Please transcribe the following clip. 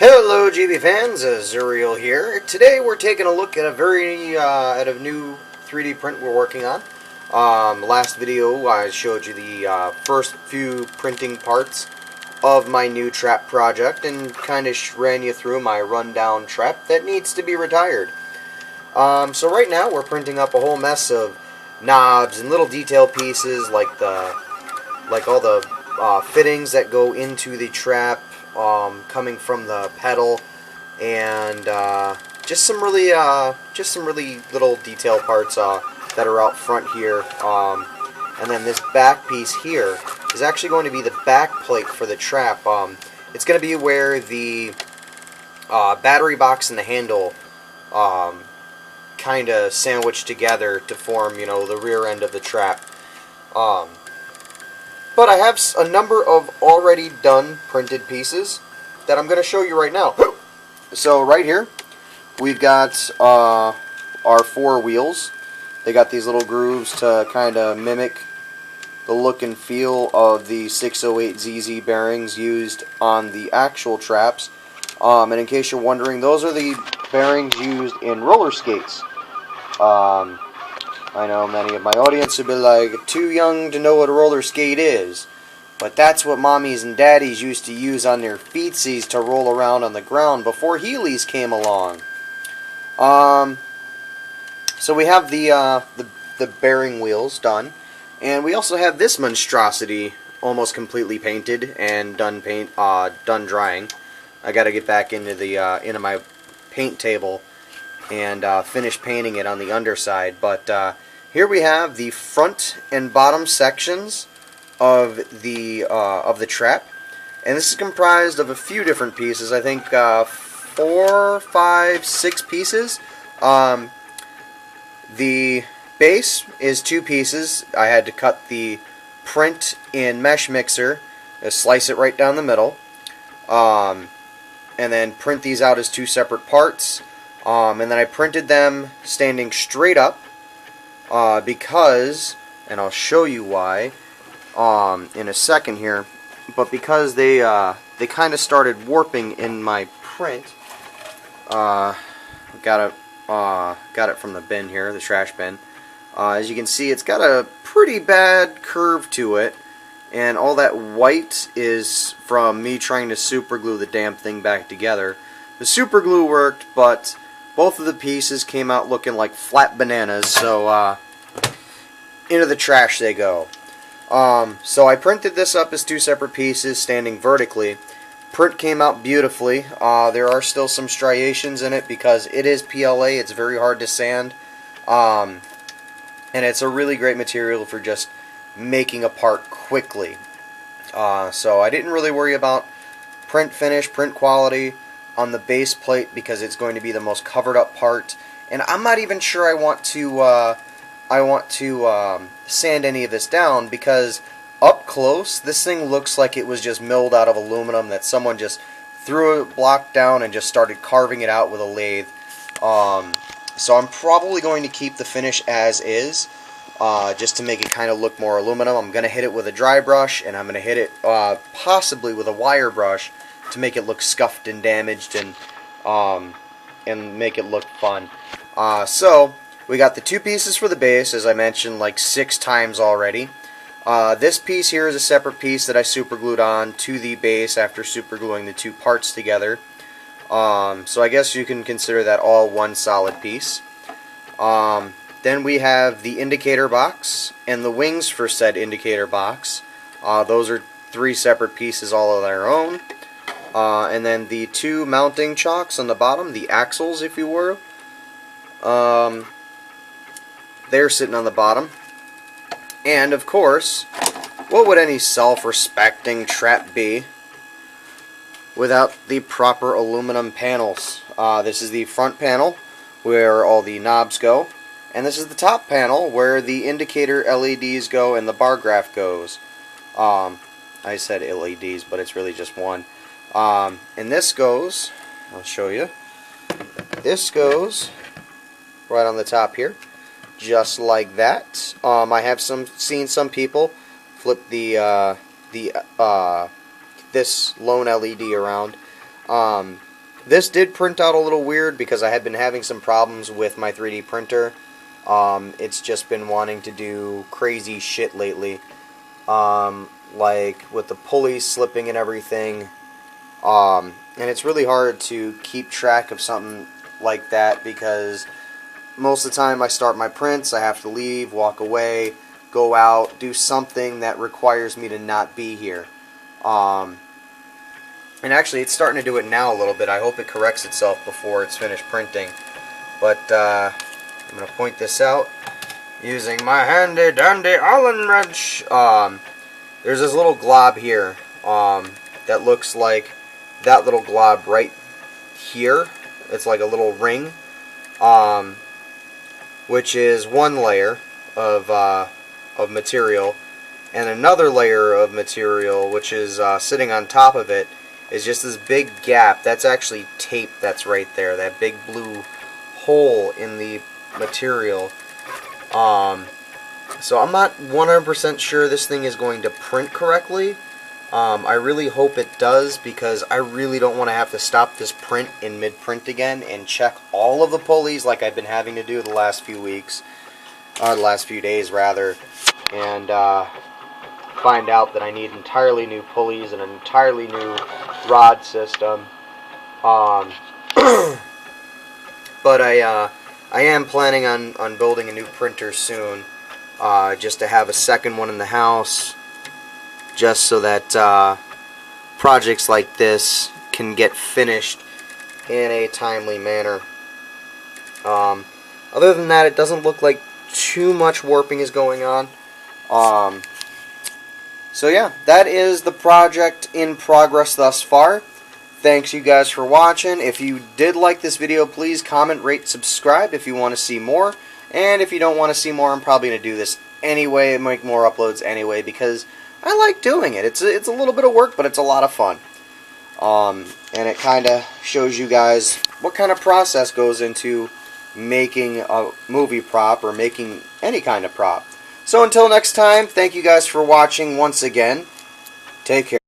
Hello, GB fans. Zuriel here. Today we're taking a look at a new 3D print we're working on. Last video I showed you the first few printing parts of my new trap project and kind of ran you through my rundown trap that needs to be retired. So right now we're printing up a whole mess of knobs and little detail pieces like all the fittings that go into the trap. Coming from the pedal, and just some really little detail parts that are out front here. And then this back piece here is actually going to be the back plate for the trap. It's going to be where the battery box and the handle kind of sandwich together to form, the rear end of the trap. But I have a number of already done printed pieces that I'm going to show you right now. So right here, we've got our 4 wheels. They got these little grooves to kind of mimic the look and feel of the 608ZZ bearings used on the actual traps. And in case you're wondering, those are the bearings used in roller skates. I know many of my audience would be like, too young to know what a roller skate is. But that's what mommies and daddies used to use on their feetsies to roll around on the ground before Heelys came along. So we have the bearing wheels done. And we also have this monstrosity almost completely painted and done drying. I gotta get back into my paint table and finish painting it on the underside. But here we have the front and bottom sections of the trap, and this is comprised of a few different pieces. I think 4, 5, 6 pieces. The base is 2 pieces. I had to cut the print in Mesh Mixer, slice it right down the middle, and then print these out as 2 separate parts. And then I printed them standing straight up because, and I'll show you why in a second here, but because they kind of started warping in my print. Got it from the bin here, the trash bin. As you can see, it's got a pretty bad curve to it, and all that white is from me trying to super glue the damn thing back together. The super glue worked, but both of the pieces came out looking like flat bananas, so into the trash they go. So I printed this up as 2 separate pieces standing vertically. Print came out beautifully. There are still some striations in it because it is PLA. It's very hard to sand. And it's a really great material for just making a part quickly. So I didn't really worry about print finish, print quality on the base plate because it's going to be the most covered up part. And I'm not even sure I want to sand any of this down because up close this thing looks like it was just milled out of aluminum that someone just threw a block down and just started carving it out with a lathe. So I'm probably going to keep the finish as is, just to make it kind of look more aluminum. I'm going to hit it with a dry brush, and I'm going to hit it possibly with a wire brush to make it look scuffed and damaged and make it look fun. So we got the 2 pieces for the base, as I mentioned like 6 times already. This piece here is a separate piece that I super glued on to the base after super gluing the 2 parts together. So I guess you can consider that all one solid piece. Then we have the indicator box and the wings for said indicator box. Those are 3 separate pieces all on their own. And then the 2 mounting chocks on the bottom, the axles if you were. They're sitting on the bottom. And of course, what would any self-respecting trap be without the proper aluminum panels? This is the front panel where all the knobs go, and this is the top panel where the indicator LEDs go and the bar graph goes. I said LEDs, but it's really just one. And this goes, I'll show you, this goes right on the top here, just like that. I have seen some people flip this lone LED around. This did print out a little weird because I had been having some problems with my 3D printer. It's just been wanting to do crazy shit lately. Like with the pulleys slipping and everything. And it's really hard to keep track of something like that because most of the time I start my prints, I have to leave, walk away, go out, do something that requires me to not be here. And actually, it's starting to do it now a little bit. I hope it corrects itself before it's finished printing. But I'm going to point this out using my handy dandy Allen wrench. There's this little glob here that looks like that little glob right here. It's like a little ring, which is one layer of material, and another layer of material, which is sitting on top of it, is just this big gap. That's actually tape that's right there, that big blue hole in the material. So I'm not 100% sure this thing is going to print correctly. I really hope it does, because I really don't want to have to stop this print in mid-print again and check all of the pulleys like I've been having to do the last few weeks, the last few days rather, and find out that I need entirely new pulleys and an entirely new rod system. But I am planning on building a new printer soon, just to have a second one in the house, just so that projects like this can get finished in a timely manner. Other than that, it doesn't look like too much warping is going on. So yeah, that is the project in progress thus far. Thanks you guys for watching. If you did like this video, please comment, rate, subscribe if you want to see more. And if you don't want to see more, I'm probably going to do this anyway and make more uploads anyway, because I like doing it. It's a little bit of work, but it's a lot of fun. And it kind of shows you guys what kind of process goes into making a movie prop or making any kind of prop. So until next time, thank you guys for watching once again. Take care.